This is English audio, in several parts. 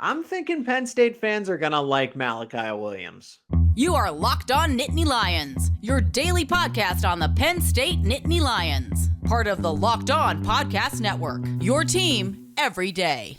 I'm thinking Penn State fans are going to like Mylachi Williams. You are Locked On Nittany Lions, your daily podcast on the Penn State Nittany Lions. Part of the Locked On Podcast Network, your team every day.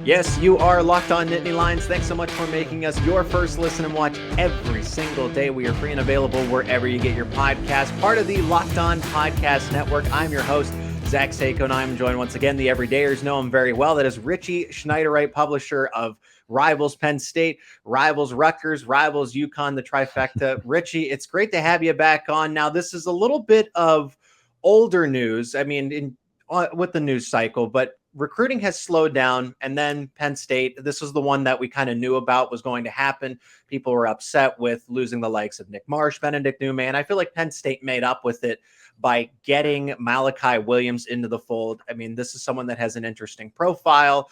Yes, you are Locked On Nittany Lions. Thanks so much for making us your first listen and watch every single day. We are free and available wherever you get your podcast. Part of the Locked On Podcast Network. I'm your host, Zach Seyko, and I'm joined once again. The everydayers know him very well. That is Richie Schnyderite, publisher of Rivals Penn State, Rivals Rutgers, Rivals UConn, the trifecta. Richie, it's great to have you back on. Now, this is a little bit of older news. I mean, with the news cycle, but recruiting has slowed down. And then Penn State, this was the one that we kind of knew about was going to happen. People were upset with losing the likes of Nick Marsh, Benedict Newman. I feel like Penn State made up with it by getting Mylachi Williams into the fold. I mean, this is someone that has an interesting profile,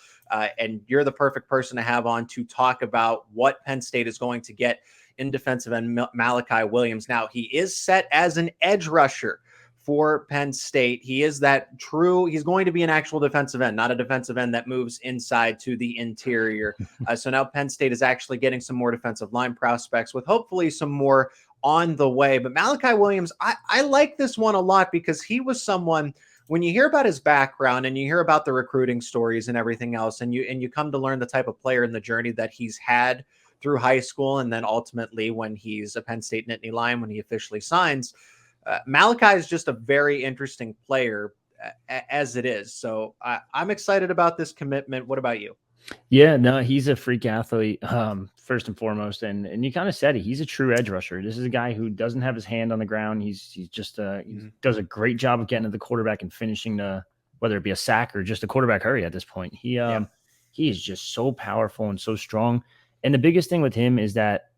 and you're the perfect person to have on to talk about what Penn State is going to get in defensive end Mylachi Williams. Now, he is set as an edge rusher for Penn State. He is he's going to be an actual defensive end, not a defensive end that moves inside to the interior. So now Penn State is actually getting some more defensive line prospects with hopefully some more on the way. But Mylachi Williams, I like this one a lot because he was someone, when you hear about his background and you hear about the recruiting stories and everything else, and you come to learn the type of player and the journey that he's had through high school, and then ultimately when he's a Penn State Nittany Lion, when he officially signs, Malachi is just a very interesting player as it is. So I'm excited about this commitment. What about you? Yeah, no, he's a freak athlete, first and foremost. And you kind of said it. He's a true edge rusher. This is a guy who doesn't have his hand on the ground. He's just he does a great job of getting to the quarterback and finishing whether it be a sack or just a quarterback hurry at this point. He is just so powerful and so strong. And the biggest thing with him is that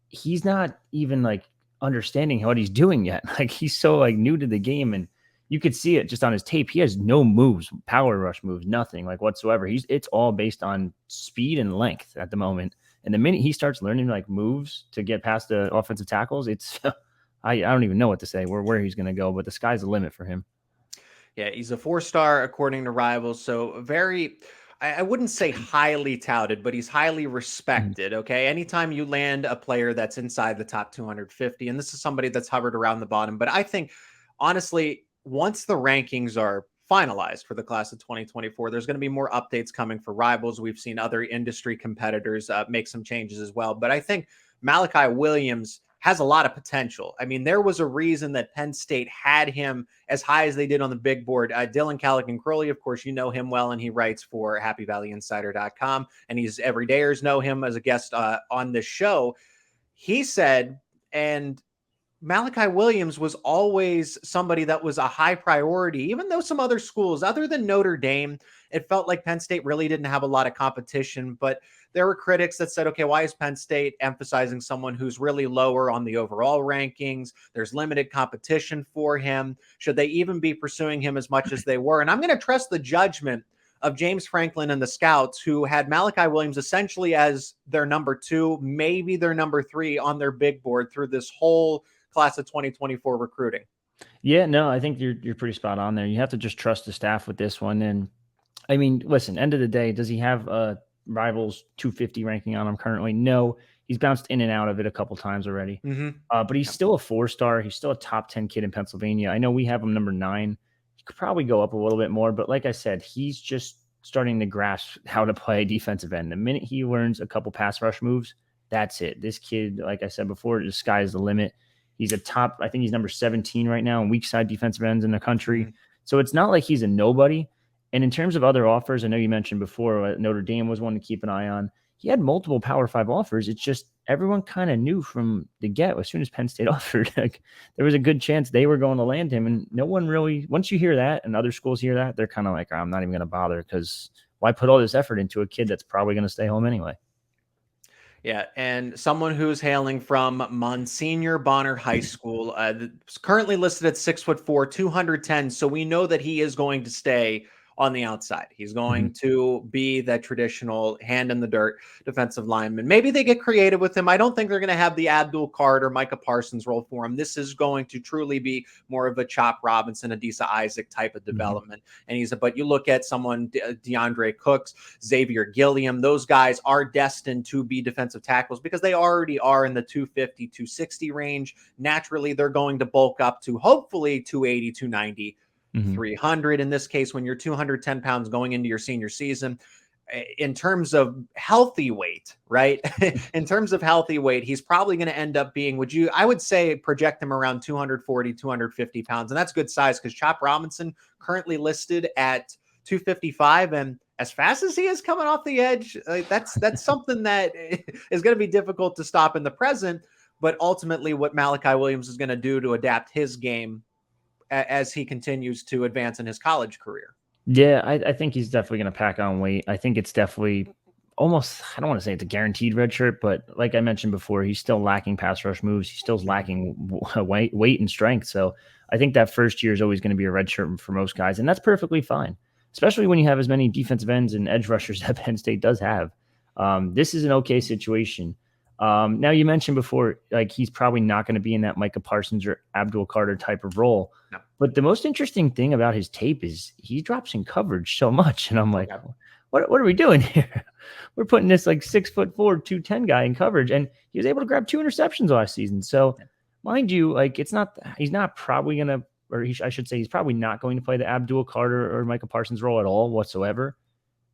he's not even like understanding what he's doing yet. Like he's so like new to the game, and you could see it just on his tape. He has no moves, power rush moves, nothing like whatsoever. It's all based on speed and length at the moment. And the minute he starts learning like moves to get past the offensive tackles, it's I don't even know what to say where he's going to go, but the sky's the limit for him. Yeah, he's a 4-star according to Rivals. So very, I wouldn't say highly touted, but he's highly respected. Okay. Anytime you land a player that's inside the top 250, and this is somebody that's hovered around the bottom, but I think honestly, once the rankings are finalized for the class of 2024, there's going to be more updates coming for Rivals. We've seen other industry competitors make some changes as well. But I think Mylachi Williams has a lot of potential. I mean, there was a reason that Penn State had him as high as they did on the big board. Dylan Callaghan-Crowley, of course, you know him well, and he writes for HappyValleyInsider.com, and he's everydayers know him as a guest on this show. He said, and Mylachi Williams was always somebody that was a high priority, even though some other schools, other than Notre Dame, it felt like Penn State really didn't have a lot of competition. But there were critics that said, okay, why is Penn State emphasizing someone who's really lower on the overall rankings? There's limited competition for him. Should they even be pursuing him as much as they were? And I'm going to trust the judgment of James Franklin and the scouts, who had Mylachi Williams essentially as their number 2, maybe their number 3 on their big board through this whole class of 2024 recruiting. Yeah, no, I think you're pretty spot on there. You have to just trust the staff with this one. And I mean, listen, end of the day, does he have a Rivals 250 ranking on him currently? No, he's bounced in and out of it a couple times already. But he's still a 4-star. He's still a top 10 kid in Pennsylvania. I know we have him number 9. He could probably go up a little bit more, but like I said, he's just starting to grasp how to play defensive end. The minute he learns a couple pass rush moves, that's it. This kid, like I said before, the sky's the limit. He's I think he's number 17 right now in weak side defensive ends in the country. So it's not like he's a nobody. And in terms of other offers, I know you mentioned before Notre Dame was one to keep an eye on. He had multiple Power 5 offers. It's just everyone kind of knew from the get, as soon as Penn State offered, like, there was a good chance they were going to land him. And no one really, once you hear that and other schools hear that, they're kind of like, I'm not even going to bother, because why put all this effort into a kid that's probably going to stay home anyway? Yeah, and someone who's hailing from Monsignor Bonner High School, currently listed at 6'4", 210. So we know that he is going to stay on the outside. He's going to be that traditional hand in the dirt defensive lineman. Maybe they get creative with him. I don't think they're going to have the Abdul Carter, Micah Parsons role for him. This is going to truly be more of a Chop Robinson, Adisa Isaac type of development. And but you look at someone, DeAndre Cooks, Xavier Gilliam, those guys are destined to be defensive tackles because they already are in the 250, 260 range. Naturally, they're going to bulk up to hopefully 280, 290. 300 in this case, when you're 210 pounds going into your senior season. In terms of healthy weight, right? In terms of healthy weight, he's probably going to end up being, I would say project him around 240, 250 pounds. And that's good size because Chop Robinson currently listed at 255. And as fast as he is coming off the edge, that's something that is going to be difficult to stop in the present. But ultimately what Mylachi Williams is going to do to adapt his game as he continues to advance in his college career. Yeah, I think he's definitely going to pack on weight. I think it's definitely almost, I don't want to say it's a guaranteed red shirt, but like I mentioned before, he's still lacking pass rush moves. He's still lacking weight and strength. So I think that first year is always going to be a red shirt for most guys. And that's perfectly fine, especially when you have as many defensive ends and edge rushers that Penn State does have. This is an okay situation. Now you mentioned before, like he's probably not going to be in that Micah Parsons or Abdul Carter type of role. No. But the most interesting thing about his tape is he drops in coverage so much. And I'm like, what are we doing here? We're putting this like 6'4", 210 guy in coverage. And he was able to grab 2 interceptions last season. So mind you, like he's not probably going to, I should say he's probably not going to play the Abdul Carter or Micah Parsons role at all whatsoever.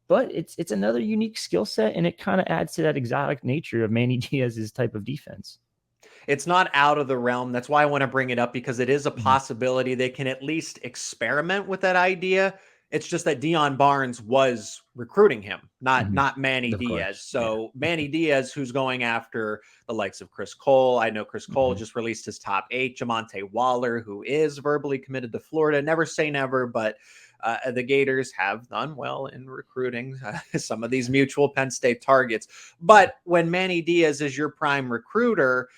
But it's another unique skill set, and it kind of adds to that exotic nature of Manny Diaz's type of defense. It's not out of the realm. That's why I want to bring it up, because it is a possibility they can at least experiment with that idea. It's just that Deion Barnes was recruiting him, not Manny Diaz. So Manny Diaz, who's going after the likes of Chris Cole. I know Chris Cole just released his top 8. Jamonte Waller, who is verbally committed to Florida. Never say never, but the Gators have done well in recruiting some of these mutual Penn State targets. But when Manny Diaz is your prime recruiter,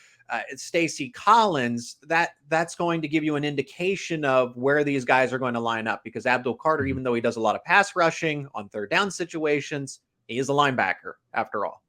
Stacy Collins, that's going to give you an indication of where these guys are going to line up, because Abdul Carter, even though he does a lot of pass rushing on third down situations, he is a linebacker after all.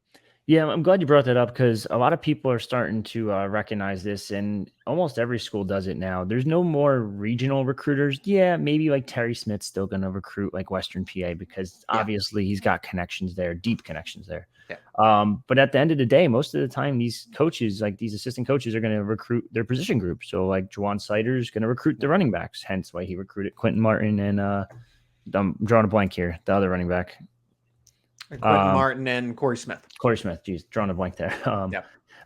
Yeah, I'm glad you brought that up, because a lot of people are starting to recognize this, and almost every school does it now. There's no more regional recruiters. Yeah, maybe like Terry Smith's still going to recruit like Western PA because obviously he's got connections there, deep connections there. Yeah. But at the end of the day, most of the time, these coaches, like these assistant coaches, are going to recruit their position group. So like Juwan Sider is going to recruit the running backs, hence why he recruited Quentin Martin and I'm drawing a blank here, the other running back. Quentin Martin and Corey Smith. Geez, drawing a blank there.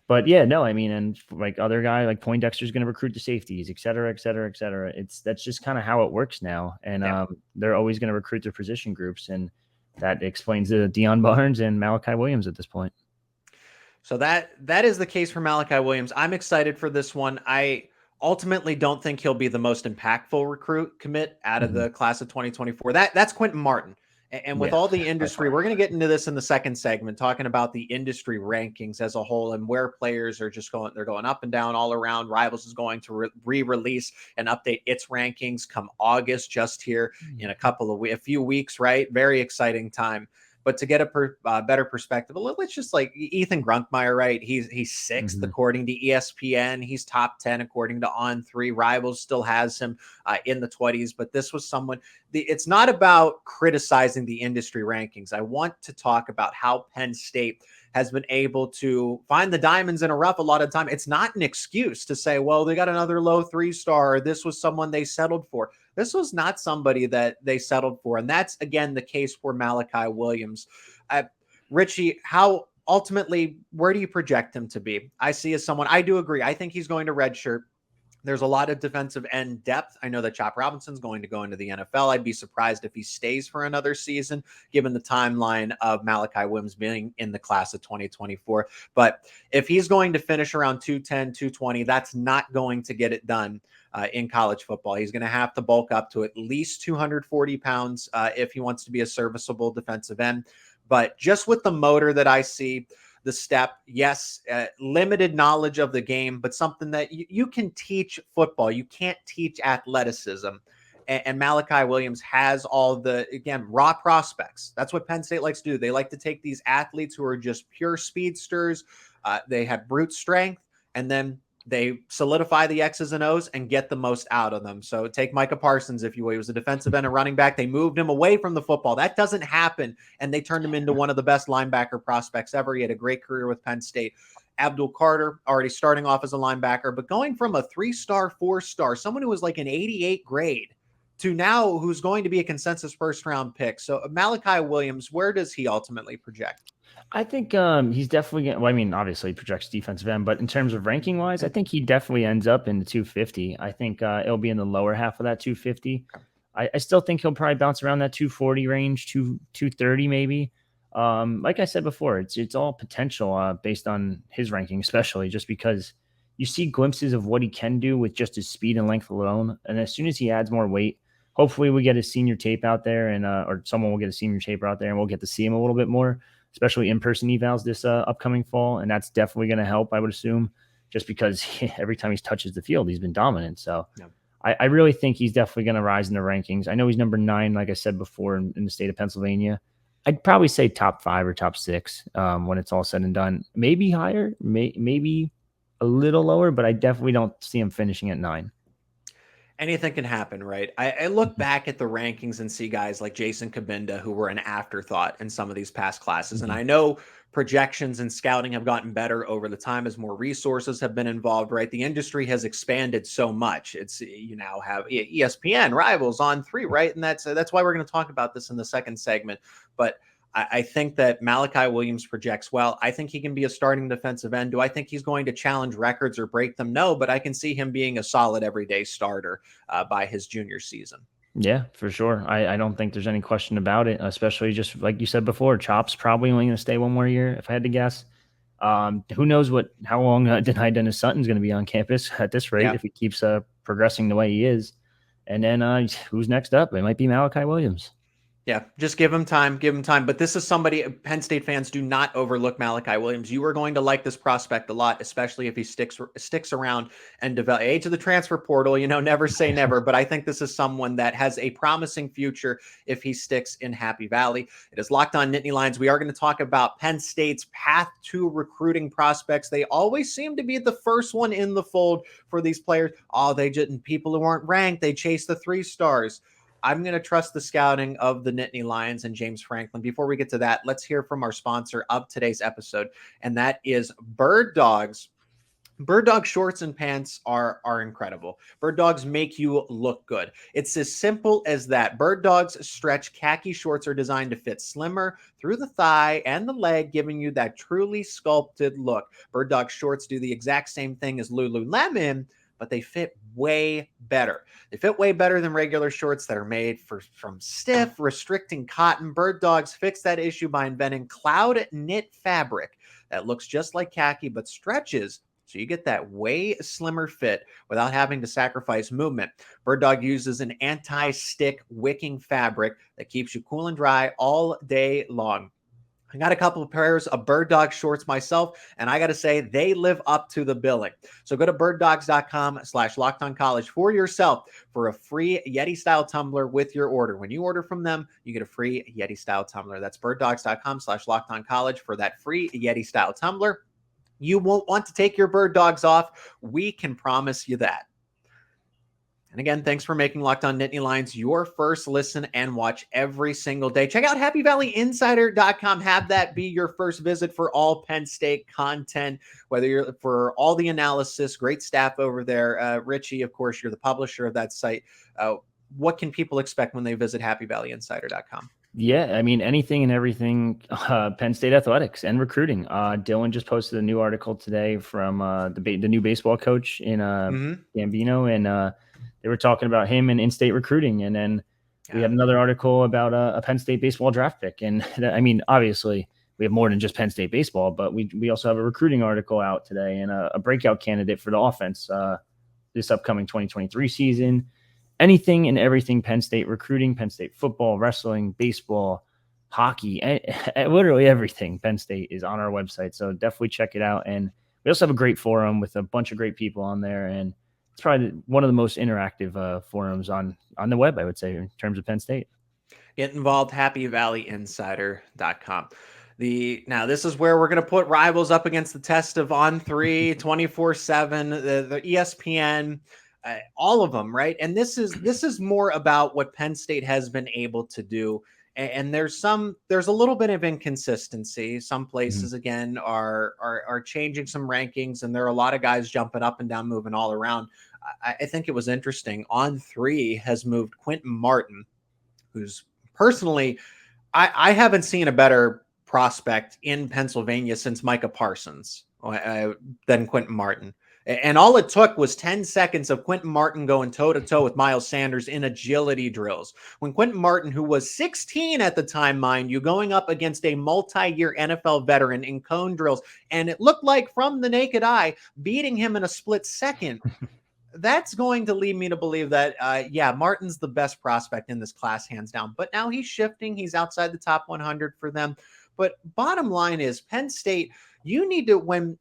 But yeah, no, I mean, and like other guy like Poindexter is going to recruit the safeties, et cetera, et cetera, et cetera. That's just kind of how it works now. And they're always going to recruit their position groups. And that explains the Deion Barnes and Mylachi Williams at this point. So that is the case for Mylachi Williams. I'm excited for this one. I ultimately don't think he'll be the most impactful recruit commit out of the class of 2024. That's Quentin Martin. And with all the industry, we're going to get into this in the second segment, talking about the industry rankings as a whole and where players are just they're going up and down all around. Rivals is going to re-release and update its rankings come August, just here in a few weeks, right? Very exciting time. But to get a better perspective, let's just like Ethan Grunkmeyer, right? He's 6th according to ESPN. He's top 10 according to On3. Rivals still has him in the 20s. But this was someone. It's not about criticizing the industry rankings. I want to talk about how Penn State has been able to find the diamonds in a rough a lot of time. It's not an excuse to say, well, they got another low 3-star, or this was someone they settled for. This was not somebody that they settled for. And that's, again, the case for Mylachi Williams. Richie, how ultimately, where do you project him to be? I see as someone, I do agree. I think he's going to redshirt. There's a lot of defensive end depth. I know that Chop Robinson's going to go into the NFL. I'd be surprised if he stays for another season, given the timeline of Mylachi Williams being in the class of 2024. But if he's going to finish around 210, 220, that's not going to get it done in college football. He's going to have to bulk up to at least 240 pounds if he wants to be a serviceable defensive end. But just with the motor that I see, the step, yes, limited knowledge of the game, but something that you can teach football. You can't teach athleticism. and Mylachi Williams has all the, again, raw prospects. That's what Penn State likes to do. They like to take these athletes who are just pure speedsters. They have brute strength, and then they solidify the X's and O's and get the most out of them. So take Micah Parsons, if you will. He was a defensive end and running back. They moved him away from the football. That doesn't happen. And they turned him into one of the best linebacker prospects ever. He had a great career with Penn State. Abdul Carter, already starting off as a linebacker, but going from a 3-star, 4-star, someone who was like an 88 grade, to now who's going to be a consensus first-round pick. So Mylachi Williams, where does he ultimately project? I think he's definitely going to, well, I mean, obviously he projects defensive end, but in terms of ranking wise, I think he definitely ends up in the 250. I think it'll be in the lower half of that 250. I still think he'll probably bounce around that 240 range, 230 maybe. Like I said before, it's all potential based on his ranking, especially just because you see glimpses of what he can do with just his speed and length alone. And as soon as he adds more weight, hopefully we get his senior tape out there, and or someone will get a senior tape out there, and we'll get to see him a little bit more, especially in-person evals this upcoming fall. And that's definitely going to help, I would assume, just because every time he touches the field, he's been dominant. So yeah. I really think he's definitely going to rise in the rankings. I know he's number 9, like I said before, in the state of Pennsylvania. I'd probably say top 5 or top 6 when it's all said and done. Maybe higher, maybe a little lower, but I definitely don't see him finishing at 9. Anything can happen, right? I look back at the rankings and see guys like Jason Kabinda who were an afterthought in some of these past classes. And I know projections and scouting have gotten better over the time as more resources have been involved, right? The industry has expanded so much. It's, you now have ESPN, Rivals, On3, right? And that's why we're going to talk about this in the second segment. But I think that Mylachi Williams projects well. I think he can be a starting defensive end. Do I think he's going to challenge records or break them? No, but I can see him being a solid everyday starter by his junior season. Yeah, for sure. I don't think there's any question about it, especially just like you said before, Chop's probably only going to stay one more year, if I had to guess. Who knows how long Denai Dennis Sutton's going to be on campus at this rate if he keeps progressing the way he is. And then who's next up? It might be Mylachi Williams. Yeah, just give him time, But this is somebody, Penn State fans, do not overlook Mylachi Williams. You are going to like this prospect a lot, especially if he sticks around and develop. Age of the transfer portal, never say never. But I think this is someone that has a promising future if he sticks in Happy Valley. It is Locked On Nittany Lions. We are going to talk about Penn State's path to recruiting prospects. They always seem to be the first one in the fold for these players. Oh, people who weren't ranked, they chase the 3-stars. I'm going to trust the scouting of the Nittany Lions and James Franklin. Before we get to that, let's hear from our sponsor of today's episode, and that is Bird Dogs. Bird Dog shorts and pants are incredible. Bird Dogs make you look good. It's as simple as that. Bird Dogs stretch khaki shorts are designed to fit slimmer through the thigh and the leg, giving you that truly sculpted look. Bird Dog shorts do the exact same thing as Lululemon, but they fit way better. They fit way better than regular shorts that are made from stiff, restricting cotton. Bird Dogs fix that issue by inventing cloud knit fabric that looks just like khaki but stretches, so you get that way slimmer fit without having to sacrifice movement. Bird Dog uses an anti-stick wicking fabric that keeps you cool and dry all day long. I got a couple of pairs of Bird Dog shorts myself, and I got to say they live up to the billing. So go to birddogs.com/lockedoncollege for yourself for a free Yeti-style tumbler with your order. When you order from them, you get a free Yeti-style tumbler. That's birddogs.com/lockedoncollege for that free Yeti-style tumbler. You won't want to take your Bird Dogs off. We can promise you that. And again, thanks for making Locked On Nittany Lions your first listen and watch every single day. Check out happyvalleyinsider.com. Have that be your first visit for all Penn State content, whether you're for all the analysis, great staff over there. Richie, of course, you're the publisher of that site. What can people expect when they visit happyvalleyinsider.com? Yeah, I mean, anything and everything Penn State athletics and recruiting. Dylan just posted a new article today from the new baseball coach in Gambino, and they were talking about him and in-state recruiting. And then we had another article about a Penn State baseball draft pick. And I mean, obviously, we have more than just Penn State baseball, but we also have a recruiting article out today and a breakout candidate for the offense this upcoming 2023 season. Anything and everything Penn State recruiting, Penn State football, wrestling, baseball, hockey, literally everything Penn State is on our website. So definitely check it out. And we also have a great forum with a bunch of great people on there. And it's probably one of the most interactive forums on the web, I would say, in terms of Penn State. Get involved, happyvalleyinsider.com. Now this is where we're going to put rivals up against the test of On 3, 24/7, the ESPN, all of them, right? And this is more about what Penn State has been able to do. And there's a little bit of inconsistency. Some places again are changing some rankings, and there are a lot of guys jumping up and down, moving all around. I think it was interesting. On 3 has moved Quentin Martin, who's personally, I haven't seen a better prospect in Pennsylvania since Micah Parsons than Quentin Martin. And all it took was 10 seconds of Quentin Martin going toe-to-toe with Miles Sanders in agility drills. When Quentin Martin, who was 16 at the time, mind you, going up against a multi-year NFL veteran in cone drills, and it looked like from the naked eye, beating him in a split second. That's going to lead me to believe that, Martin's the best prospect in this class, hands down. But now he's shifting. He's outside the top 100 for them. But bottom line is, Penn State, you need to, when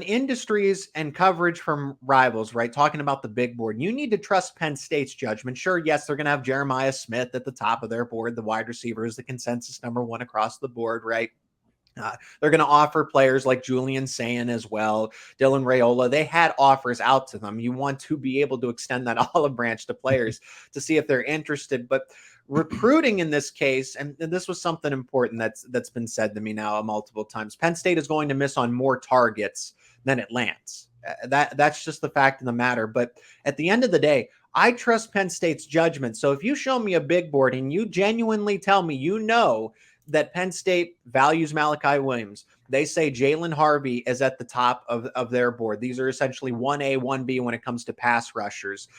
industries and coverage from rivals, right, talking about the big board, you need to trust Penn State's judgment. Sure, yes, they're going to have Jeremiah Smith at the top of their board. The wide receiver is the consensus number 1 across the board, right? They're going to offer players like Julian Sayin as well, Dylan Raiola. They had offers out to them. You want to be able to extend that olive branch to players to see if they're interested. But recruiting in this case, and this was something important that's been said to me now multiple times, Penn State is going to miss on more targets than it lands. That's just the fact of the matter. But at the end of the day, I trust Penn State's judgment. So if you show me a big board and you genuinely tell me that Penn State values Mylachi Williams, they say Jalen Harvey is at the top of their board. These are essentially 1A, 1B when it comes to pass rushers.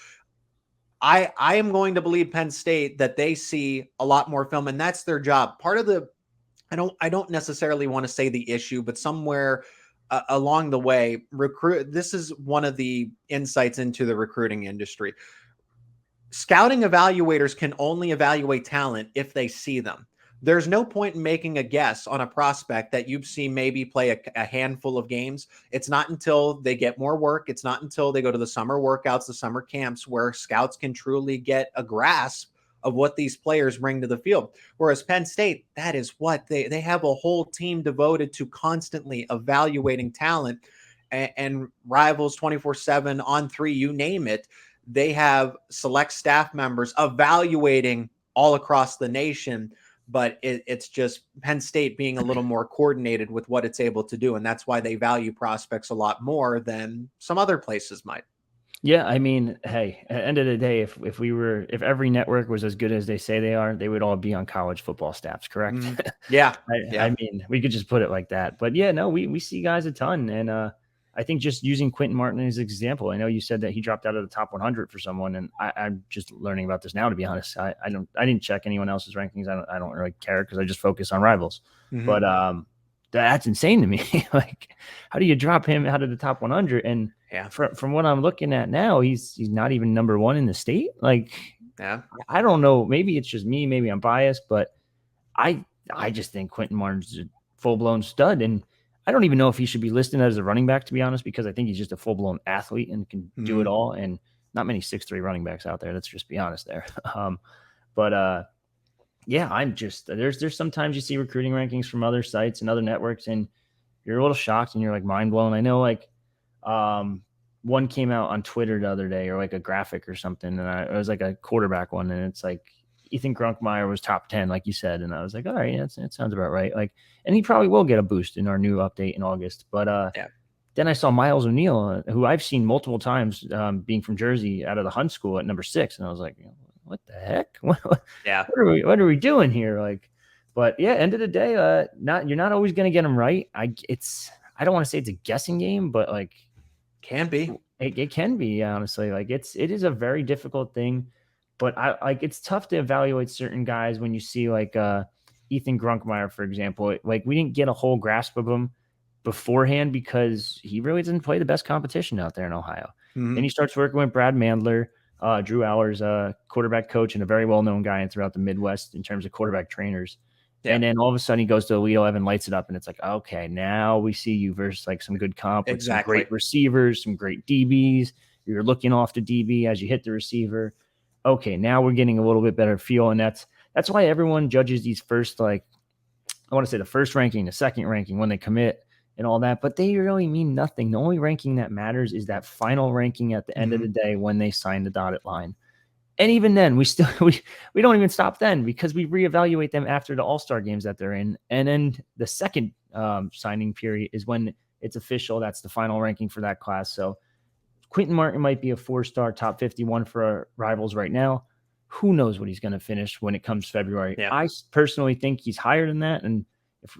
I am going to believe Penn State that they see a lot more film, and that's their job. Part of the, I don't necessarily want to say the issue, but somewhere along the way, this is one of the insights into the recruiting industry. Scouting evaluators can only evaluate talent if they see them. There's no point in making a guess on a prospect that you've seen maybe play a handful of games. It's not until they get more work. It's not until they go to the summer workouts, the summer camps, where scouts can truly get a grasp of what these players bring to the field. Whereas Penn State, that is what they have a whole team devoted to constantly evaluating talent, and Rivals 24/7, On 3, you name it. They have select staff members evaluating all across the nation. But it's just Penn State being a little more coordinated with what it's able to do. And that's why they value prospects a lot more than some other places might. Yeah. I mean, hey, at the end of the day, if every network was as good as they say they are, they would all be on college football staffs, correct? Yeah. I mean, we could just put it like that. But yeah, no, we see guys a ton. And I think just using Quentin Martin as an example, I know you said that he dropped out of the top 100 for someone, and I'm just learning about this now, to be honest. I didn't check anyone else's rankings. I don't really care because I just focus on Rivals. But that's insane to me. Like, how do you drop him out of the top 100? And from what I'm looking at now, he's not even number 1 in the state. Like, I don't know. Maybe it's just me. Maybe I'm biased, but I just think Quentin Martin's a full-blown stud, and I don't even know if he should be listed as a running back, to be honest, because I think he's just a full-blown athlete and can do it all. And not many 6'3" running backs out there. Let's just be honest there. I'm just, there's sometimes you see recruiting rankings from other sites and other networks, and you're a little shocked and you're like mind blown. I know, like, one came out on Twitter the other day, or like a graphic or something. And it was like a quarterback one. And it's like, Ethan Grunkmeyer was top 10, like you said. And I was like, all right, that sounds about right. Like, and he probably will get a boost in our new update in August. But then I saw Miles O'Neill, who I've seen multiple times, being from Jersey, out of the Hunt School at number 6. And I was like, what the heck? What are we doing here? Like, but yeah, end of the day, you're not always going to get them right. I don't want to say it's a guessing game, but like, can be. It can be, honestly. Like, it is a very difficult thing. But it's tough to evaluate certain guys when you see like Ethan Grunkmeyer, for example. Like, we didn't get a whole grasp of him beforehand because he really doesn't play the best competition out there in Ohio. Then he starts working with Brad Mandler, Drew Allers, quarterback coach, and a very well-known guy throughout the Midwest in terms of quarterback trainers. And then all of a sudden he goes to Toledo, Evan lights it up, and it's like, okay, now we see you versus like some good comp with some great receivers, some great DBs. You're looking off the DB as you hit the receiver. Okay, now we're getting a little bit better feel. And that's why everyone judges these first, like, I want to say the first ranking, the second ranking when they commit and all that, but they really mean nothing. The only ranking that matters is that final ranking at the end of the day when they sign the dotted line. And even then, we don't even stop then, because we reevaluate them after the All-Star games that they're in. And then the second signing period is when it's official. That's the final ranking for that class. So Quentin Martin might be a 4-star top 51 for our Rivals right now. Who knows what he's going to finish when it comes February? Yeah. I personally think he's higher than that. And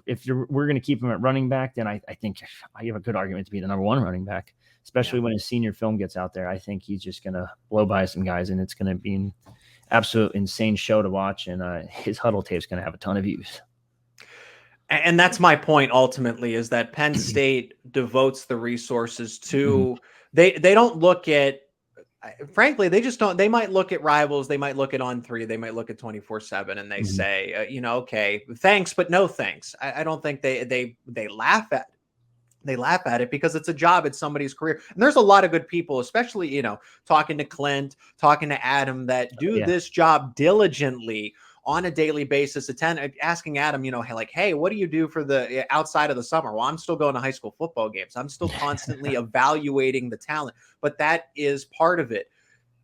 if we're going to keep him at running back, then I think I have a good argument to be the number 1 running back, especially when his senior film gets out there. I think he's just going to blow by some guys, and it's going to be an absolute insane show to watch. And his huddle tape is going to have a ton of views. And that's my point ultimately, is that Penn State devotes the resources to, they don't look at, frankly, they just don't. They might look at Rivals, they might look at On 3, they might look at 24/7, and they say, okay, thanks, but no thanks. I don't think they laugh at it. They laugh at it because it's a job, it's somebody's career. And there's a lot of good people, especially, talking to Clint, talking to Adam, that do this job diligently on a daily basis, asking Adam, hey, what do you do for the outside of the summer? Well, I'm still going to high school football games. I'm still constantly evaluating the talent, but that is part of it.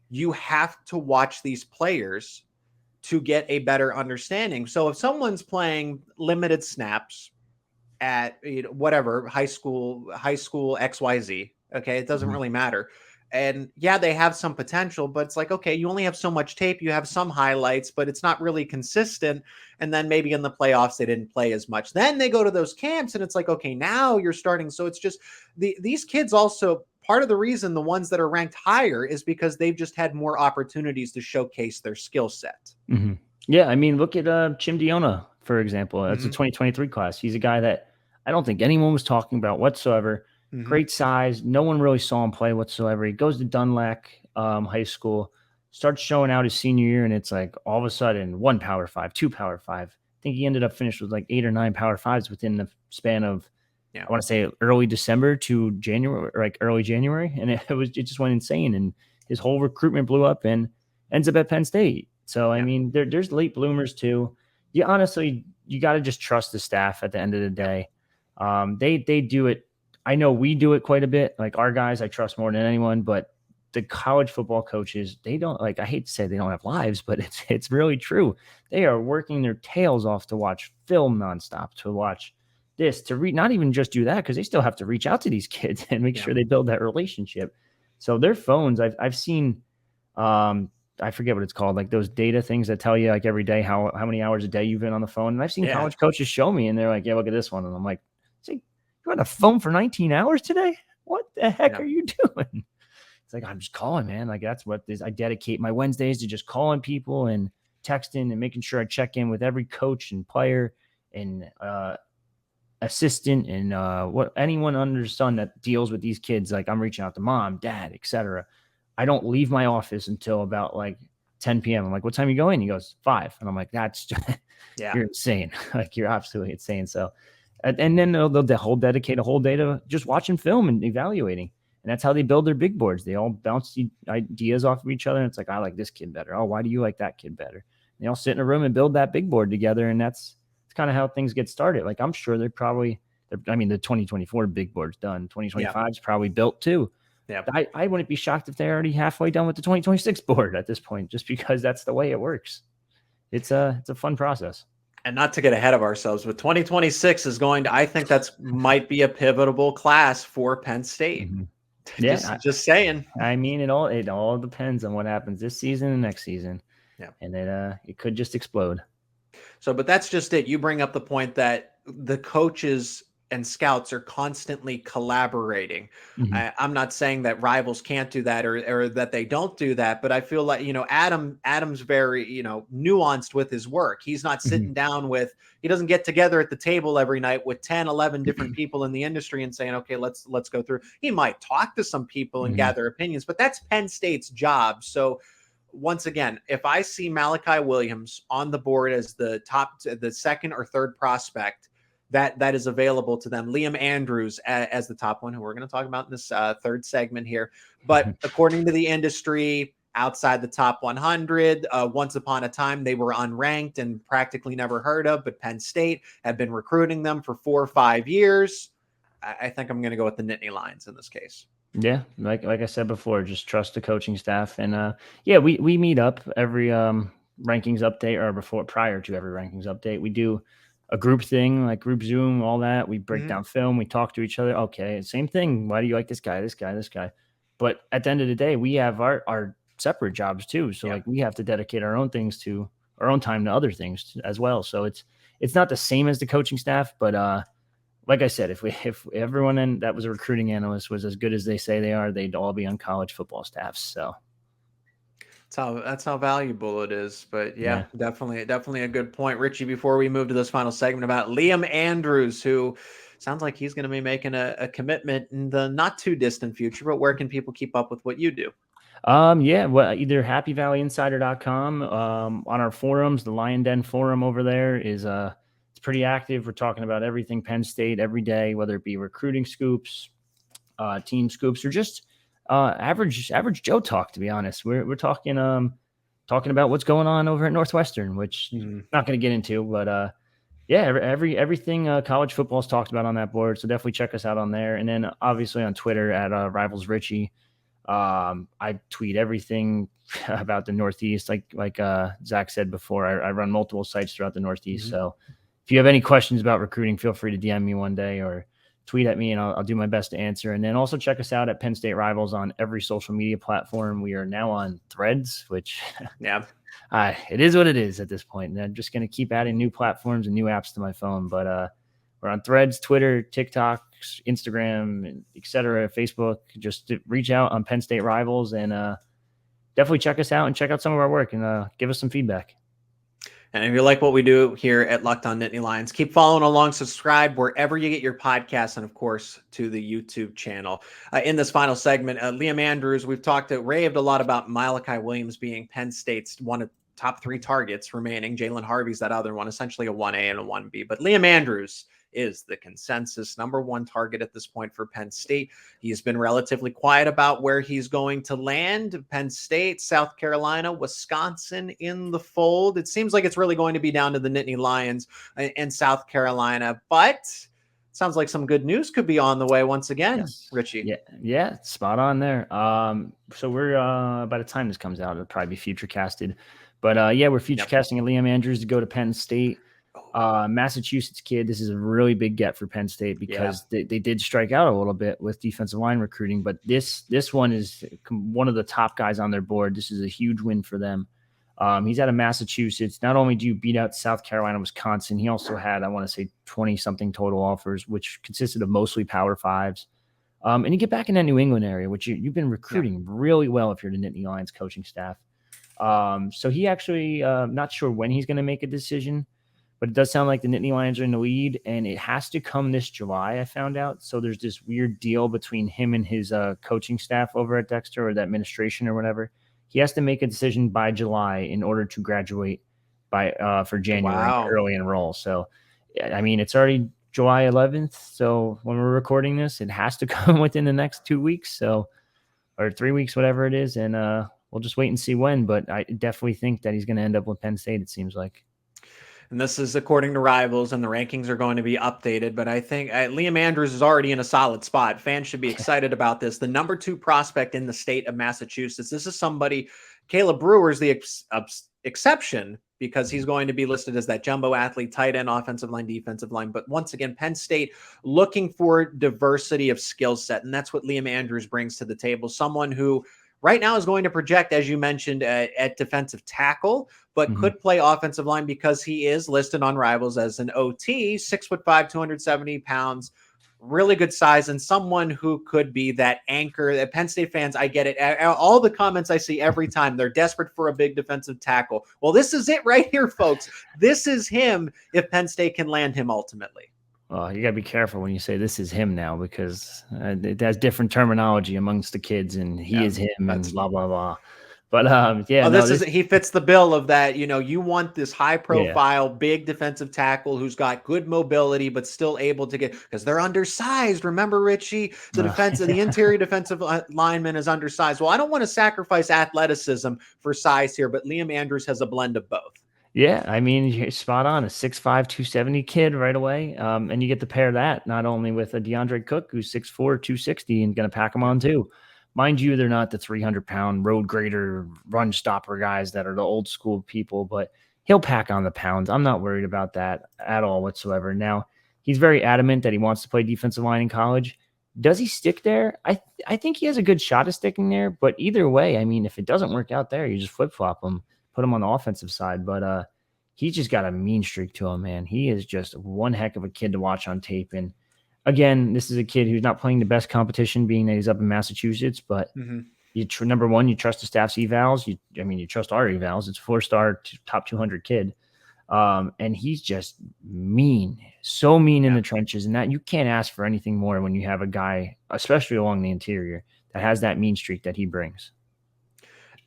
You have to watch these players to get a better understanding. So if someone's playing limited snaps at whatever high school XYZ, okay, it doesn't really matter. And yeah, they have some potential, but it's like, okay, you only have so much tape. You have some highlights, but it's not really consistent. And then maybe in the playoffs, they didn't play as much. Then they go to those camps and it's like, okay, now you're starting. So it's just these kids also, part of the reason the ones that are ranked higher is because they've just had more opportunities to showcase their skill set. Yeah. I mean, look at Chimdiona, for example. That's a 2023 class. He's a guy that I don't think anyone was talking about whatsoever. Great size. No one really saw him play whatsoever. He goes to Dunlac High School, starts showing out his senior year, and it's like all of a sudden 1 Power 5, 2 Power 5. I think he ended up finished with like 8 or 9 Power 5s within the span of, I want to say early December to January, or like early January. And it just went insane. And his whole recruitment blew up and ends up at Penn State. So, I mean, there's late bloomers too. You honestly, you got to just trust the staff at the end of the day. They do it. I know we do it quite a bit. Like our guys, I trust more than anyone, but the college football coaches, they don't, like, I hate to say they don't have lives, but it's really true. They are working their tails off to watch film nonstop, to watch this, to read, not even just do that, because they still have to reach out to these kids and make sure they build that relationship. So their phones, I've seen, I forget what it's called, like those data things that tell you like every day how many hours a day you've been on the phone. And I've seen college coaches show me, and they're like, yeah, look at this one. And I'm like, see, you're on the phone for 19 hours today? What the heck are you doing? It's like, I'm just calling, man. Like that's what this, I dedicate my Wednesdays to just calling people and texting and making sure I check in with every coach and player and assistant and what anyone under the sun that deals with these kids. Like I'm reaching out to mom, dad, etc. I don't leave my office until about like 10 p.m. I'm like, what time you going? He goes 5. And I'm like, that's just, you're insane. Like you're absolutely insane. So, and then they'll dedicate a whole day to just watching film and evaluating. And that's how they build their big boards. They all bounce ideas off of each other. And it's like, I like this kid better. Oh, why do you like that kid better? And they all sit in a room and build that big board together. And that's kind of how things get started. Like I'm sure the 2024 big board's done. 2025 is probably built too. Yeah, I wouldn't be shocked if they're already halfway done with the 2026 board at this point, just because that's the way it works. It's a fun process. And not to get ahead of ourselves, but 2026 is going to, I think that's might be a pivotal class for Penn State. Mm-hmm. Yeah, just saying. I mean, it all depends on what happens this season and next season. Yeah, and it could just explode. So, but that's just it. You bring up the point that the coaches and scouts are constantly collaborating. Mm-hmm. I'm not saying that Rivals can't do that or that they don't do that, but I feel like, Adam's very, nuanced with his work. He's not sitting down he doesn't get together at the table every night with 10, 11 different people in the industry and saying, okay, let's go through. He might talk to some people and gather opinions, but that's Penn State's job. So once again, if I see Mylachi Williams on the board as the second or third prospect, that is available to them. Liam Andrews as the top one, who we're going to talk about in this third segment here. But according to the industry, outside the top 100, once upon a time, they were unranked and practically never heard of, but Penn State had been recruiting them for 4 or 5 years. I think I'm going to go with the Nittany Lions in this case. Yeah, like I said before, just trust the coaching staff. And we meet up every rankings update, or prior to every rankings update. We do a group thing, like group Zoom, all that. We break down film, we talk to each other. Okay, same thing. Why do you like this guy, this guy, this guy? But at the end of the day, we have our separate jobs too. So like we have to dedicate our own things to our own time to other things as well. So it's not the same as the coaching staff, but like I said, if everyone that was a recruiting analyst was as good as they say they are, they'd all be on college football staffs. So that's how valuable it is. But yeah, definitely a good point, Richie. Before we move to this final segment about Liam Andrews, who sounds like he's going to be making a commitment in the not too distant future. But where can people keep up with what you do? Either happyvalleyinsider.com, on our forums, the Lion Den forum over there is it's pretty active. We're talking about everything Penn State every day, whether it be recruiting scoops, team scoops, or just average Joe talk. To be honest, we're talking about what's going on over at Northwestern, which not going to get into, but everything college football is talked about on that board. So definitely check us out on there, and then obviously on Twitter at Rivals Richie. I tweet everything about the Northeast, like Zach said before. I run multiple sites throughout the Northeast, so if you have any questions about recruiting, feel free to DM me one day or tweet at me, and I'll do my best to answer. And then also check us out at Penn State Rivals on every social media platform. We are now on Threads, which it is what it is at this point. And I'm just going to keep adding new platforms and new apps to my phone. But we're on Threads, Twitter, TikTok, Instagram, etc., Facebook. Just reach out on Penn State Rivals, and definitely check us out and check out some of our work, and give us some feedback. And if you like what we do here at Locked On Nittany Lions, keep following along, subscribe wherever you get your podcasts, and of course to the YouTube channel. In this final segment, Liam Andrews, we've raved a lot about Mylachi Williams being Penn State's one of top 3 targets remaining. Jalen Harvey's that other one, essentially a 1A and a 1B. But Liam Andrews is the consensus number 1 target at this point for Penn State. He's been relatively quiet about where he's going to land. Penn State, South Carolina, Wisconsin in the fold. It seems like it's really going to be down to the Nittany Lions and South Carolina, but it sounds like some good news could be on the way once again, Richie. Yeah, spot on there. So we're by the time this comes out, it'll probably be future casted. But we're future casting Liam Andrews to go to Penn State. Massachusetts kid. This is a really big get for Penn State because they did strike out a little bit with defensive line recruiting, but this one is one of the top guys on their board. This is a huge win for them. He's out of Massachusetts. Not only do you beat out South Carolina, Wisconsin, he also had, I want to say, 20 something total offers, which consisted of mostly Power 5s. And you get back in that New England area, which you've been recruiting really well if you're the Nittany Lions coaching staff. So he actually, not sure when he's going to make a decision, but it does sound like the Nittany Lions are in the lead, and it has to come this July, I found out. So there's this weird deal between him and his coaching staff over at Dexter, or the administration or whatever. He has to make a decision by July in order to graduate for January, early enroll. So, I mean, it's already July 11th. So when we're recording this, it has to come within the next 2 weeks, or 3 weeks, whatever it is. And we'll just wait and see when. But I definitely think that he's going to end up with Penn State, it seems like. And this is according to Rivals, and the rankings are going to be updated. But I think Liam Andrews is already in a solid spot. Fans should be excited about this. The number 2 prospect in the state of Massachusetts. This is somebody, Caleb Brewer's the exception, because he's going to be listed as that jumbo athlete, tight end, offensive line, defensive line. But once again, Penn State looking for diversity of skill set. And that's what Liam Andrews brings to the table. Someone who right now is going to project, as you mentioned, at defensive tackle, but could play offensive line because he is listed on Rivals as an OT, 6'5", 270 pounds, really good size, and someone who could be that anchor. That Penn State fans, I get it. All the comments I see every time, they're desperate for a big defensive tackle. Well, this is it right here, folks. This is him if Penn State can land him ultimately. Well, you got to be careful when you say this is him now, because it has different terminology amongst the kids, and he is him, and blah, blah, blah. But yeah, Oh, no, he fits the bill of that. You want this high yeah. profile, big defensive tackle who's got good mobility, but still able to because they're undersized. Remember, Richie, the interior defensive lineman is undersized. Well, I don't want to sacrifice athleticism for size here, but Liam Andrews has a blend of both. Yeah, I mean, you're spot on. A 6'5", 270 kid right away. And you get to pair that not only with a DeAndre Cook, who's 6'4", 260, and going to pack him on too. Mind you, they're not the 300-pound road grader, run stopper guys that are the old school people, but he'll pack on the pounds. I'm not worried about that at all whatsoever. Now, he's very adamant that he wants to play defensive line in college. Does he stick there? I think he has a good shot of sticking there, but either way, I mean, if it doesn't work out there, you just flip-flop him. Put him on the offensive side, but he's just got a mean streak to him, man. He is just one heck of a kid to watch on tape. And again, this is a kid who's not playing the best competition, being that he's up in Massachusetts. But number one, you trust the staff's evals. You trust our evals. It's a 4-star top 200 kid, and he's just mean, so mean in the trenches, and that you can't ask for anything more when you have a guy, especially along the interior, that has that mean streak that he brings.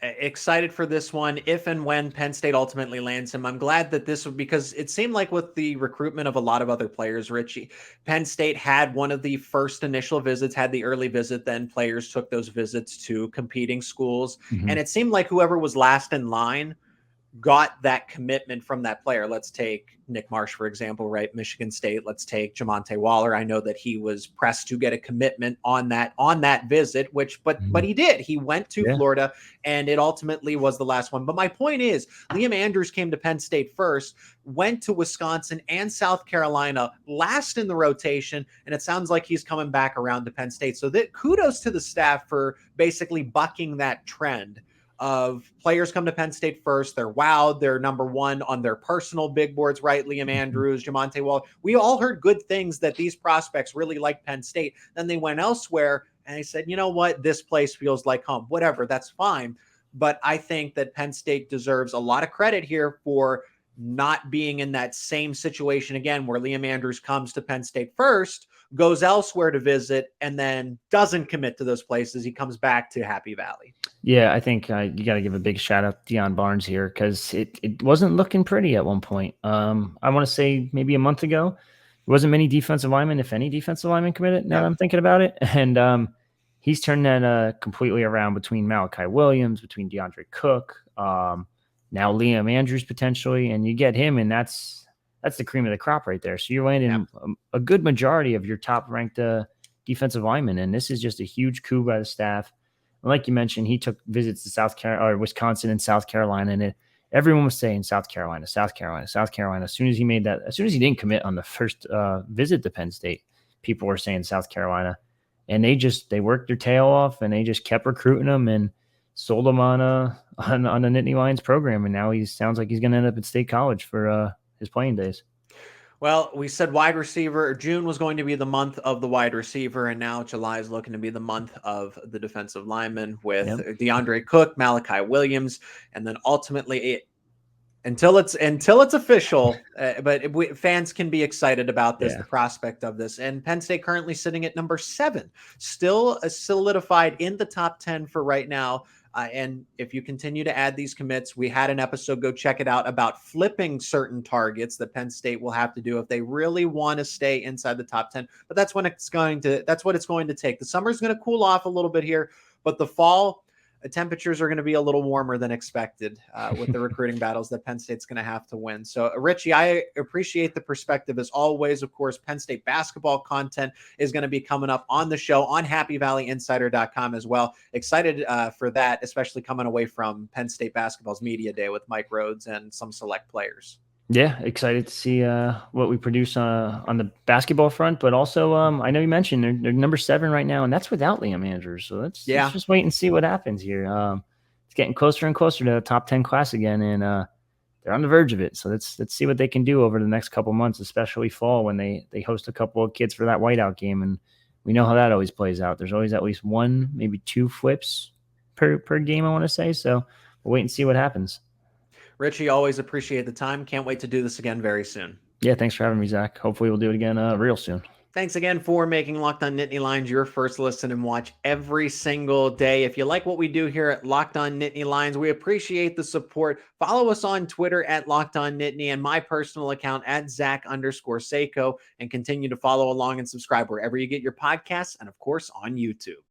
Excited for this one if and when Penn State ultimately lands him. I'm glad that because it seemed like with the recruitment of a lot of other players, Richie, Penn State had one of the first initial visits, had the early visit, then players took those visits to competing schools. And it seemed like whoever was last in line got that commitment from that player. Let's take Nick Marsh, for example, right? Michigan State. Let's take Jamonte Waller. I know that he was pressed to get a commitment on that visit, but he did. He went to Florida, and it ultimately was the last one. But my point is, Liam Andrews came to Penn State first, went to Wisconsin and South Carolina last in the rotation, and it sounds like he's coming back around to Penn State. So that kudos to the staff for basically bucking that trend of players come to Penn State first. They're wowed. They're number one on their personal big boards, right? Liam Andrews, Jamonte Waller. We all heard good things that these prospects really liked Penn State. Then they went elsewhere and they said, you know what? This place feels like home. Whatever, that's fine. But I think that Penn State deserves a lot of credit here for not being in that same situation again, where Liam Andrews comes to Penn State first, goes elsewhere to visit, and then doesn't commit to those places. He comes back to Happy Valley. Yeah, I think you got to give a big shout out to Deion Barnes here, because it wasn't looking pretty at one point. I want to say maybe a month ago, there wasn't many defensive linemen, if any defensive linemen committed, now that I'm thinking about it. And he's turned that completely around between Mylachi Williams, between DeAndre Cook, now Liam Andrews potentially, and you get him, and that's the cream of the crop right there. So you're landing a good majority of your top-ranked defensive linemen, and this is just a huge coup by the staff. And like you mentioned, he took visits to Wisconsin and South Carolina, and everyone was saying South Carolina, South Carolina, South Carolina. As soon as he didn't commit on the first visit to Penn State, people were saying South Carolina, and they worked their tail off, and they just kept recruiting him and sold him on the Nittany Lions program, and now he sounds like he's going to end up at State College for his playing days. Well, we said wide receiver. June was going to be the month of the wide receiver, and now July is looking to be the month of the defensive lineman with DeAndre Cook, Malachi Williams, and then ultimately until it's official. But fans can be excited about this, the prospect of this. And Penn State currently sitting at number 7, still solidified in the top 10 for right now. And if you continue to add these commits, we had an episode, go check it out, about flipping certain targets that Penn State will have to do if they really want to stay inside the top 10. But that's what it's going to take. The summer is going to cool off a little bit here, but the fall, temperatures are going to be a little warmer than expected with the recruiting battles that Penn State's going to have to win. So, Richie, I appreciate the perspective as always. Of course, Penn State basketball content is going to be coming up on the show on happyvalleyinsider.com as well. Excited for that, especially coming away from Penn State basketball's media day with Mike Rhodes and some select players. Yeah, excited to see what we produce on the basketball front, but also I know you mentioned they're number 7 right now, and that's without Liam Andrews. So let's just wait and see what happens here. It's getting closer and closer to the top 10 class again, and they're on the verge of it. So let's see what they can do over the next couple months, especially fall when they host a couple of kids for that whiteout game, and we know how that always plays out. There's always at least 1, maybe 2 flips per game, I want to say. So we'll wait and see what happens. Richie, always appreciate the time. Can't wait to do this again very soon. Yeah, thanks for having me, Zach. Hopefully we'll do it again real soon. Thanks again for making Locked On Nittany Lions your first listen and watch every single day. If you like what we do here at Locked On Nittany Lions, we appreciate the support. Follow us on Twitter at Locked On Nittany and my personal account at Zach_Seyko, and continue to follow along and subscribe wherever you get your podcasts and, of course, on YouTube.